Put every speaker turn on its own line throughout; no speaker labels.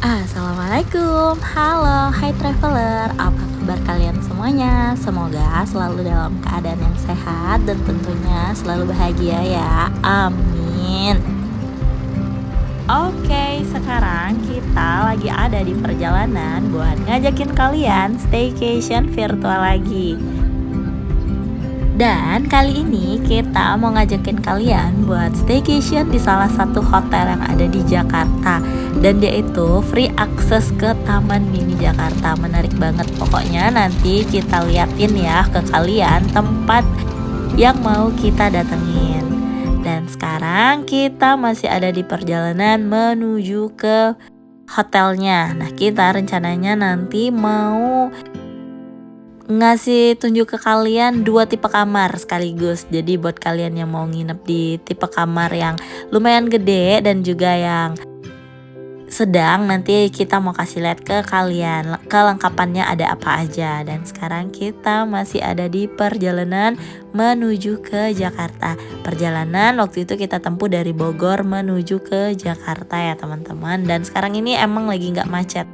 Assalamualaikum, halo, hai traveler, apa kabar kalian semuanya? Semoga selalu dalam keadaan yang sehat dan tentunya selalu bahagia ya, amin. Oke, sekarang kita lagi ada di perjalanan buat ngajakin kalian staycation virtual lagi. Dan kali ini kita mau ngajakin kalian buat staycation di salah satu hotel yang ada di Jakarta. Dan dia itu free akses ke Taman Mini Jakarta. Menarik banget, pokoknya nanti kita liatin ya ke kalian tempat yang mau kita datengin. Dan sekarang kita masih ada di perjalanan menuju ke hotelnya. Nah, kita rencananya nanti mau ngasih tunjuk ke kalian 2 tipe kamar sekaligus. Jadi buat kalian yang mau nginep di tipe kamar yang lumayan gede dan juga yang sedang, nanti kita mau kasih lihat ke kalian kelengkapannya ada apa aja. Dan sekarang kita masih ada di perjalanan menuju ke Jakarta. Perjalanan waktu itu kita tempuh dari Bogor menuju ke Jakarta ya teman-teman. Dan sekarang ini emang lagi nggak macet.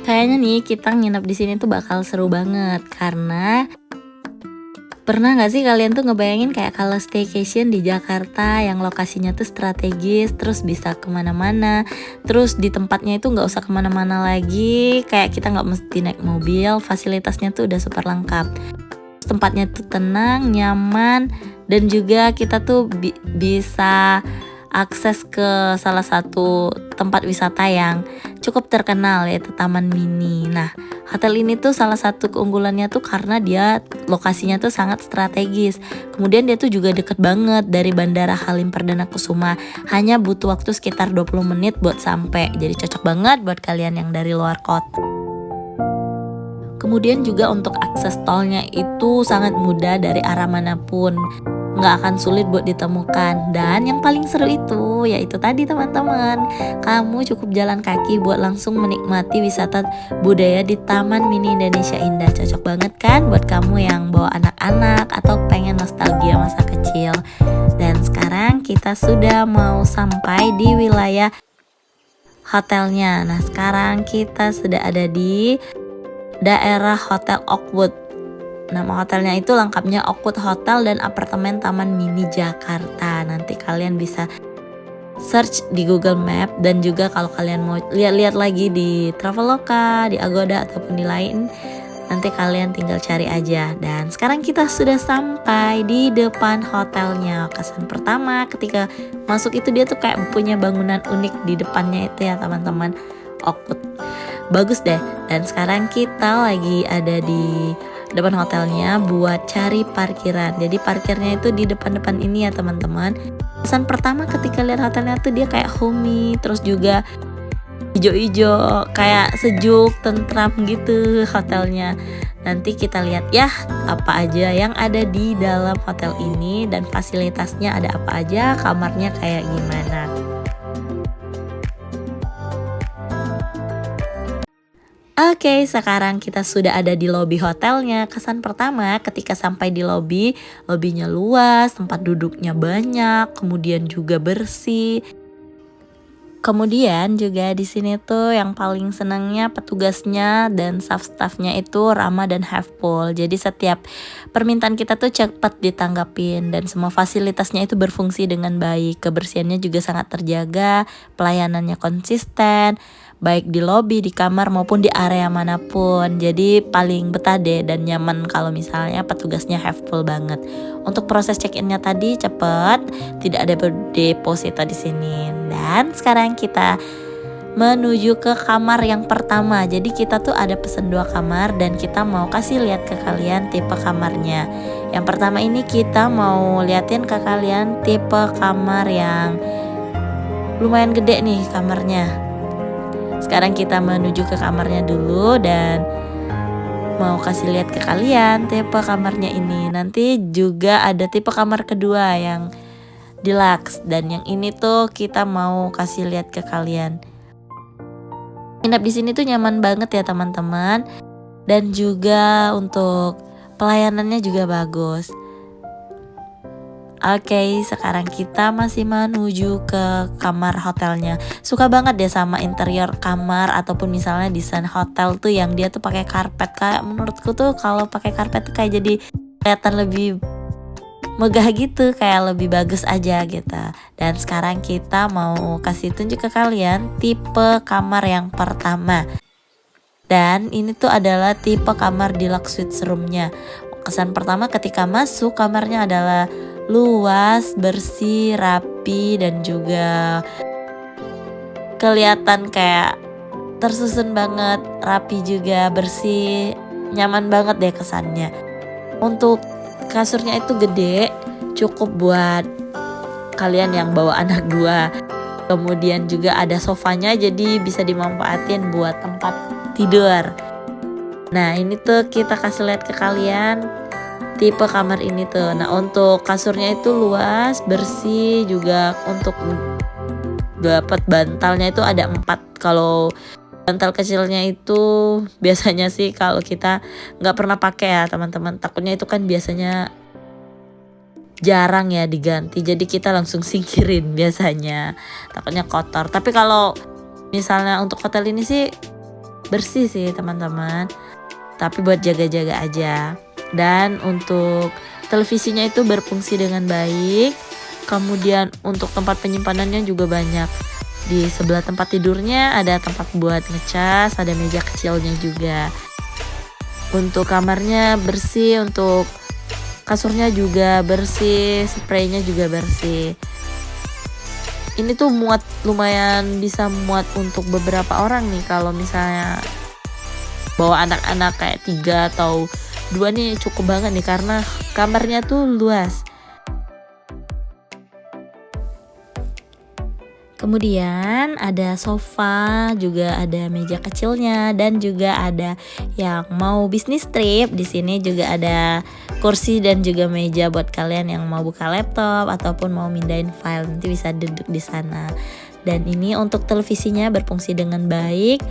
Kayaknya nih kita nginep di sini tuh bakal seru banget karena pernah nggak sih kalian tuh ngebayangin kayak kalau staycation di Jakarta yang lokasinya tuh strategis, terus bisa kemana-mana, terus di tempatnya itu nggak usah kemana-mana lagi, kayak kita nggak mesti naik mobil, fasilitasnya tuh udah super lengkap. Tempatnya tuh tenang, nyaman, dan juga kita tuh bisa akses ke salah satu tempat wisata yang cukup terkenal yaitu Taman Mini. Nah, hotel ini tuh salah satu keunggulannya tuh karena dia lokasinya tuh sangat strategis. Kemudian dia tuh juga deket banget dari Bandara Halim Perdana Kusuma. Hanya butuh waktu sekitar 20 menit buat sampai. Jadi cocok banget buat kalian yang dari luar kota. Kemudian juga untuk akses tolnya itu sangat mudah dari arah manapun. Nggak akan sulit buat ditemukan. Dan yang paling seru itu yaitu tadi teman-teman, kamu cukup jalan kaki buat langsung menikmati wisata budaya di Taman Mini Indonesia Indah. Cocok banget kan buat kamu yang bawa anak-anak atau pengen nostalgia masa kecil. Dan sekarang kita sudah mau sampai di wilayah hotelnya. Nah, sekarang kita sudah ada di daerah Hotel Oakwood. Nama hotelnya itu lengkapnya Oakwood Hotel dan Apartemen Taman Mini Jakarta. Nanti kalian bisa search di Google Map, dan juga kalau kalian mau lihat-lihat lagi di Traveloka, di Agoda ataupun di lain, nanti kalian tinggal cari aja. Dan sekarang kita sudah sampai di depan hotelnya. Kesan pertama ketika masuk itu dia tuh kayak punya bangunan unik di depannya itu ya teman-teman. Oakwood. Bagus deh. Dan sekarang kita lagi ada di depan hotelnya buat cari parkiran. Jadi parkirnya itu di depan-depan ini ya teman-teman. Kesan pertama ketika lihat hotelnya tuh dia kayak homey, terus juga hijau-hijau, kayak sejuk, tentram gitu hotelnya. Nanti kita lihat ya apa aja yang ada di dalam hotel ini dan fasilitasnya ada apa aja, kamarnya kayak gimana. Oke, sekarang kita sudah ada di lobi hotelnya. Kesan pertama ketika sampai di lobi, lobinya luas, tempat duduknya banyak, kemudian juga bersih. Kemudian juga di sini tuh yang paling senangnya petugasnya dan staff-staffnya itu ramah dan helpful. Jadi setiap permintaan kita tuh cepat ditanggapin dan semua fasilitasnya itu berfungsi dengan baik. Kebersihannya juga sangat terjaga, pelayanannya konsisten, baik di lobi, di kamar maupun di area manapun. Jadi paling betah deh dan nyaman kalau misalnya petugasnya helpful banget. Untuk proses check-innya tadi cepet, tidak ada deposito di sini. Dan sekarang kita menuju ke kamar yang pertama. Jadi kita tuh ada pesen 2 kamar dan kita mau kasih lihat ke kalian tipe kamarnya. Yang pertama ini kita mau liatin ke kalian tipe kamar yang lumayan gede nih kamarnya. Sekarang kita menuju ke kamarnya dulu dan mau kasih lihat ke kalian tipe kamarnya ini. Nanti juga ada tipe kamar kedua yang deluxe, dan yang ini tuh kita mau kasih lihat ke kalian. Nginep di sini tuh nyaman banget ya teman-teman, dan juga untuk pelayanannya juga bagus. Oke, sekarang kita masih menuju ke kamar hotelnya. Suka banget deh sama interior kamar ataupun misalnya desain hotel tuh yang dia tuh pakai karpet. Kayak menurutku tuh kalau pakai karpet tuh kayak jadi kelihatan lebih megah gitu, kayak lebih bagus aja gitu. Dan sekarang kita mau kasih tunjuk ke kalian tipe kamar yang pertama. Dan ini tuh adalah tipe kamar deluxe suite roomnya. Kesan pertama ketika masuk kamarnya adalah luas, bersih, rapi, dan juga kelihatan kayak tersusun banget, rapi juga, bersih, nyaman banget deh kesannya. Untuk kasurnya itu gede, cukup buat kalian yang bawa anak 2. Kemudian juga ada sofanya, jadi bisa dimanfaatin buat tempat tidur. Nah ini tuh kita kasih lihat ke kalian tipe kamar ini tuh. Nah untuk kasurnya itu luas, bersih, juga untuk dapat bantalnya itu ada 4. Kalau bantal kecilnya itu biasanya sih kalau kita nggak pernah pakai ya teman-teman, takutnya itu kan biasanya jarang ya diganti, jadi kita langsung singkirin biasanya, takutnya kotor. Tapi kalau misalnya untuk hotel ini sih bersih sih teman-teman, tapi buat jaga-jaga aja. Dan untuk televisinya itu berfungsi dengan baik. Kemudian untuk tempat penyimpanannya juga banyak. Di sebelah tempat tidurnya ada tempat buat ngecas, ada meja kecilnya juga. Untuk kamarnya bersih, untuk kasurnya juga bersih, spraynya juga bersih. Ini tuh lumayan bisa muat untuk beberapa orang nih, kalau misalnya bawa anak-anak kayak 3 atau 2 nih cukup banget nih karena kamarnya tuh luas. Kemudian ada sofa, juga ada meja kecilnya, dan juga ada yang mau bisnis trip. Di sini juga ada kursi dan juga meja buat kalian yang mau buka laptop ataupun mau mindahin file, nanti bisa duduk di sana. Dan ini untuk televisinya berfungsi dengan baik,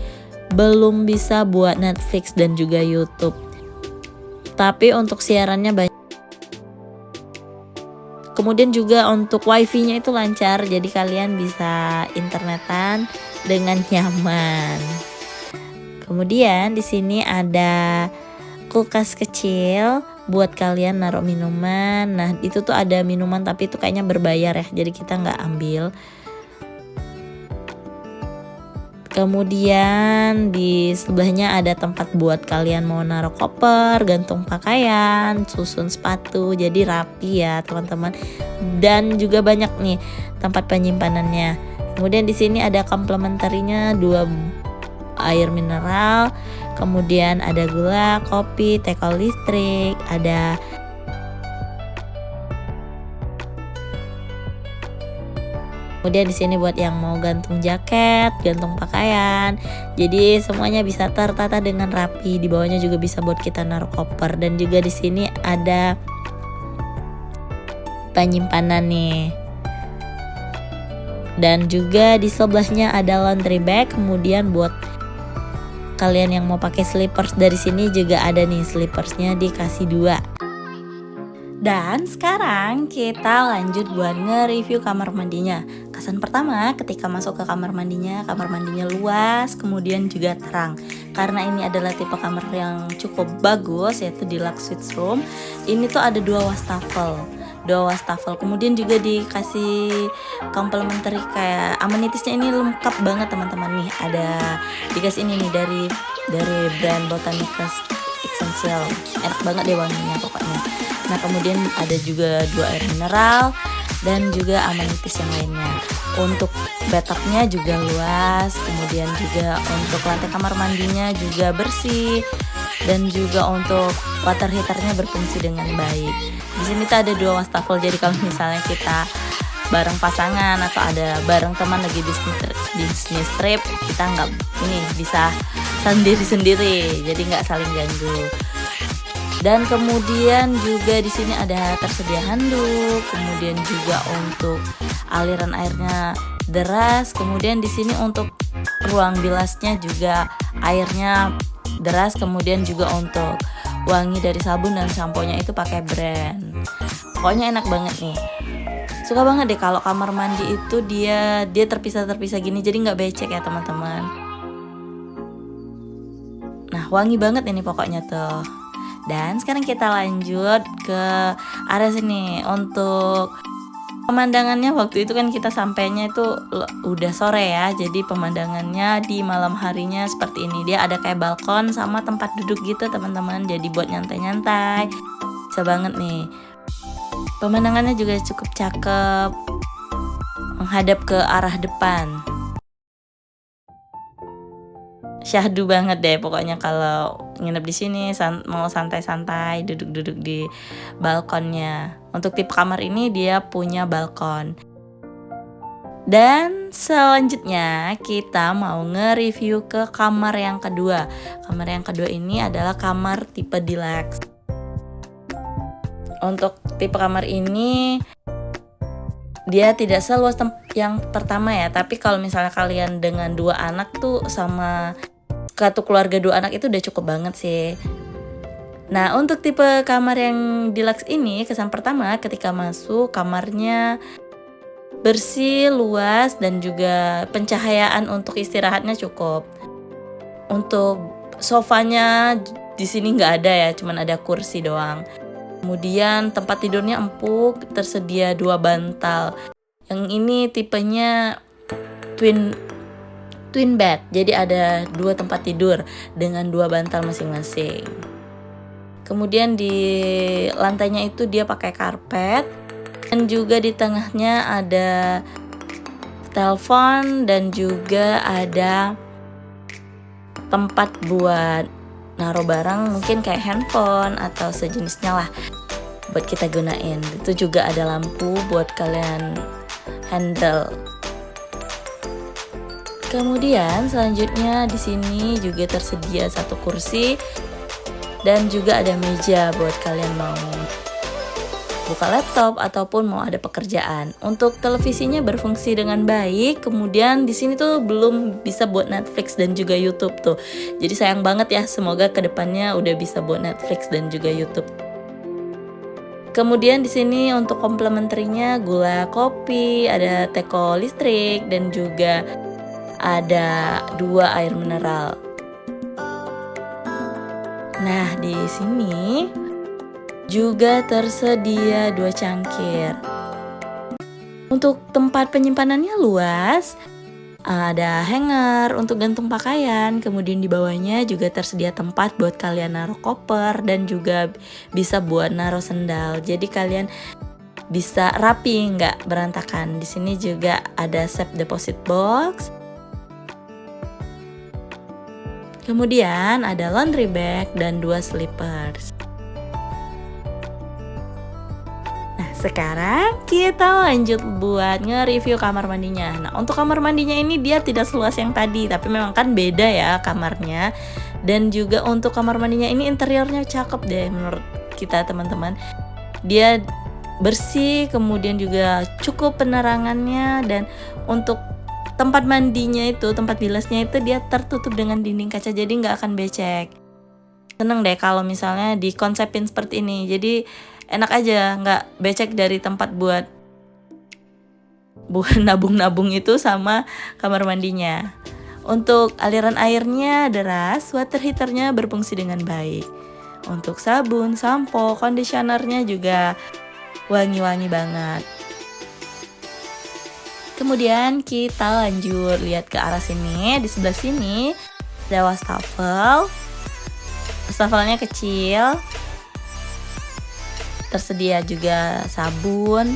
belum bisa buat Netflix dan juga YouTube. Tapi untuk siarannya banyak. Kemudian juga untuk wifi-nya itu lancar, jadi kalian bisa internetan dengan nyaman. Kemudian di sini ada kulkas kecil buat kalian naruh minuman. Nah itu tuh ada minuman tapi itu kayaknya berbayar ya, jadi kita nggak ambil. Kemudian di sebelahnya ada tempat buat kalian mau naruh koper, gantung pakaian, susun sepatu, jadi rapi ya teman-teman. Dan juga banyak nih tempat penyimpanannya. Kemudian di sini ada komplementarinya 2 air mineral, kemudian ada gula, kopi, teko listrik, ada kemudian di sini buat yang mau gantung jaket, gantung pakaian. Jadi semuanya bisa tertata dengan rapi. Di bawahnya juga bisa buat kita naruh koper, dan juga di sini ada penyimpanan nih. Dan juga di sebelahnya ada laundry bag. Kemudian buat kalian yang mau pakai slippers, dari sini juga ada nih slippersnya dikasih 2. Dan sekarang kita lanjut buat nge-review kamar mandinya. Kesan pertama ketika masuk ke kamar mandinya luas, kemudian juga terang. Karena ini adalah tipe kamar yang cukup bagus, yaitu deluxe suite room. Ini tuh ada 2 wastafel. Kemudian juga dikasih komplementer kayak amenitisnya, ini lengkap banget teman-teman nih. Ada dikasih ini nih dari brand Botanicus Essential. Enak banget deh wanginya pokoknya. Nah kemudian ada juga 2 air mineral dan juga amenities yang lainnya. Untuk bathtubnya juga luas, kemudian juga untuk lantai kamar mandinya juga bersih, dan juga untuk water heaternya berfungsi dengan baik. Di sini tuh ada 2 wastafel, jadi kalau misalnya kita bareng pasangan atau ada bareng teman lagi bisnis trip, kita nggak bisa sendiri-sendiri, jadi nggak saling ganggu. Dan kemudian juga di sini ada tersedia handuk, kemudian juga untuk aliran airnya deras, kemudian di sini untuk ruang bilasnya juga airnya deras, kemudian juga untuk wangi dari sabun dan sampo-nya itu pakai brand. Pokoknya enak banget nih. Suka banget deh kalau kamar mandi itu dia terpisah-terpisah gini, jadi nggak becek ya teman-teman. Nah, wangi banget ini pokoknya tuh. Dan sekarang kita lanjut ke area sini untuk pemandangannya. Waktu itu kan kita sampainya itu udah sore ya, jadi pemandangannya di malam harinya seperti ini. Dia ada kayak balkon sama tempat duduk gitu teman-teman, jadi buat nyantai-nyantai bisa banget nih. Pemandangannya juga cukup cakep, menghadap ke arah depan. Syahdu banget deh pokoknya kalau nginep di sini, mau santai-santai duduk-duduk di balkonnya. Untuk tipe kamar ini dia punya balkon. Dan selanjutnya kita mau nge-review ke kamar yang kedua. Kamar yang kedua ini adalah kamar tipe deluxe. Untuk tipe kamar ini dia tidak seluas yang pertama ya, tapi kalau misalnya kalian dengan 2 anak tuh sama satu keluarga 2 anak itu udah cukup banget sih. Nah, untuk tipe kamar yang deluxe ini, kesan pertama ketika masuk kamarnya bersih, luas, dan juga pencahayaan untuk istirahatnya cukup. Untuk sofanya di sini nggak ada ya, cuman ada kursi doang. Kemudian tempat tidurnya empuk, tersedia 2 bantal. Yang ini tipenya twin bed, jadi ada 2 tempat tidur dengan 2 bantal masing-masing. Kemudian di lantainya itu dia pakai karpet, dan juga di tengahnya ada telepon dan juga ada tempat buat naruh barang, mungkin kayak handphone atau sejenisnya lah buat kita gunain. Itu juga ada lampu buat kalian handle. Kemudian selanjutnya di sini juga tersedia 1 kursi dan juga ada meja buat kalian mau buka laptop ataupun mau ada pekerjaan. Untuk televisinya berfungsi dengan baik. Kemudian di sini tuh belum bisa buat Netflix dan juga YouTube tuh. Jadi sayang banget ya, semoga kedepannya udah bisa buat Netflix dan juga YouTube. Kemudian di sini untuk komplementernya gula kopi, ada teko listrik dan juga ada 2 air mineral. Nah, di sini juga tersedia 2 cangkir. Untuk tempat penyimpanannya luas, ada hanger untuk gantung pakaian, kemudian di bawahnya juga tersedia tempat buat kalian naruh koper dan juga bisa buat naruh sendal. Jadi kalian bisa rapi, nggak berantakan. Di sini juga ada safe deposit box. Kemudian ada laundry bag dan 2 slippers. Nah, sekarang kita lanjut buat nge-review kamar mandinya. Nah, untuk kamar mandinya ini dia tidak seluas yang tadi, tapi memang kan beda ya kamarnya. Dan juga untuk kamar mandinya ini interiornya cakep deh menurut kita teman-teman. Dia bersih, kemudian juga cukup penerangannya, dan untuk tempat mandinya itu, tempat bilasnya itu dia tertutup dengan dinding kaca, jadi nggak akan becek. Seneng deh kalau misalnya dikonsepin seperti ini, jadi enak aja, nggak becek dari tempat buat nabung-nabung itu sama kamar mandinya. Untuk aliran airnya deras, water heaternya berfungsi dengan baik. Untuk sabun, sampo, conditionernya juga wangi-wangi banget. Kemudian kita lanjut lihat ke arah sini. Di sebelah sini ada wastafel. Wastafelnya kecil. Tersedia juga sabun.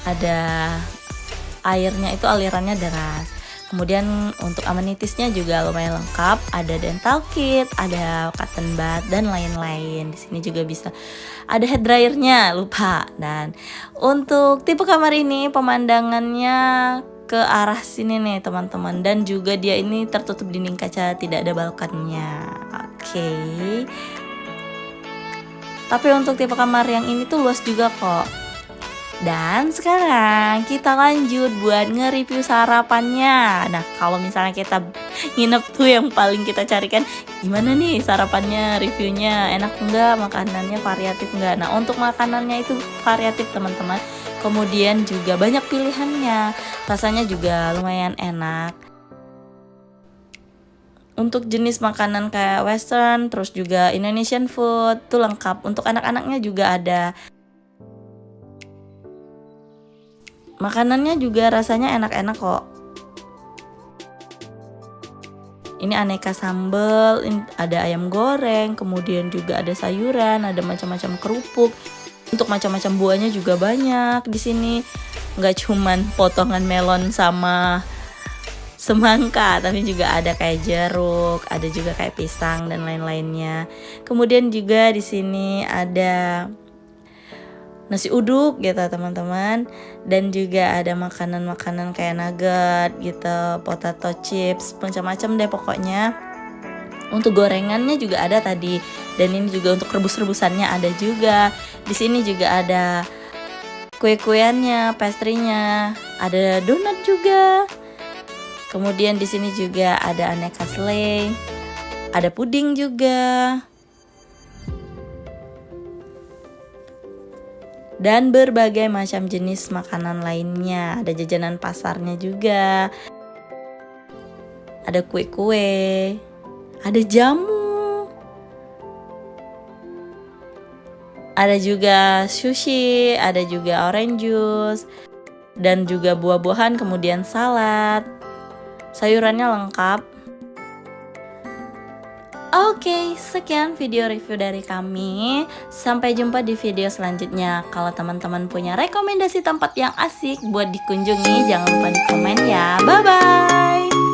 Ada airnya itu alirannya deras. Kemudian untuk amenitisnya juga lumayan lengkap, ada dental kit, ada cotton bud dan lain-lain. Di sini juga bisa ada hair dryernya, lupa. Dan untuk tipe kamar ini pemandangannya ke arah sini nih teman-teman, dan juga dia ini tertutup dinding kaca, tidak ada balkonnya. Oke. Tapi untuk tipe kamar yang ini tuh luas juga kok. Dan sekarang kita lanjut buat nge-review sarapannya. Nah, kalau misalnya kita nginep tuh yang paling kita carikan gimana nih sarapannya, reviewnya enak enggak, makanannya variatif enggak. Nah, untuk makanannya itu variatif teman-teman. Kemudian juga banyak pilihannya, rasanya juga lumayan enak. Untuk jenis makanan kayak western, terus juga Indonesian food, tuh lengkap. Untuk anak-anaknya juga ada. Makanannya juga rasanya enak-enak kok. Ini aneka sambal, ada ayam goreng, kemudian juga ada sayuran, ada macam-macam kerupuk. Untuk macam-macam buahnya juga banyak di sini. Nggak cuman potongan melon sama semangka, tapi juga ada kayak jeruk, ada juga kayak pisang dan lain-lainnya. Kemudian juga di sini ada nasi uduk gitu teman-teman, dan juga ada makanan-makanan kayak nugget gitu, potato chips, macam-macam deh pokoknya. Untuk gorengannya juga ada tadi, dan ini juga untuk rebus-rebusannya ada juga. Di sini juga ada kue-kueannya, pastry-nya, ada donat juga. Kemudian di sini juga ada aneka selai, ada puding juga. Dan berbagai macam jenis makanan lainnya, ada jajanan pasarnya juga, ada kue-kue, ada jamu, ada juga sushi, ada juga orange juice, dan juga buah-buahan, kemudian salad, sayurannya lengkap. Oke, sekian video review dari kami. Sampai jumpa di video selanjutnya. Kalau teman-teman punya rekomendasi tempat yang asik buat dikunjungi, jangan lupa di komen ya. Bye-bye!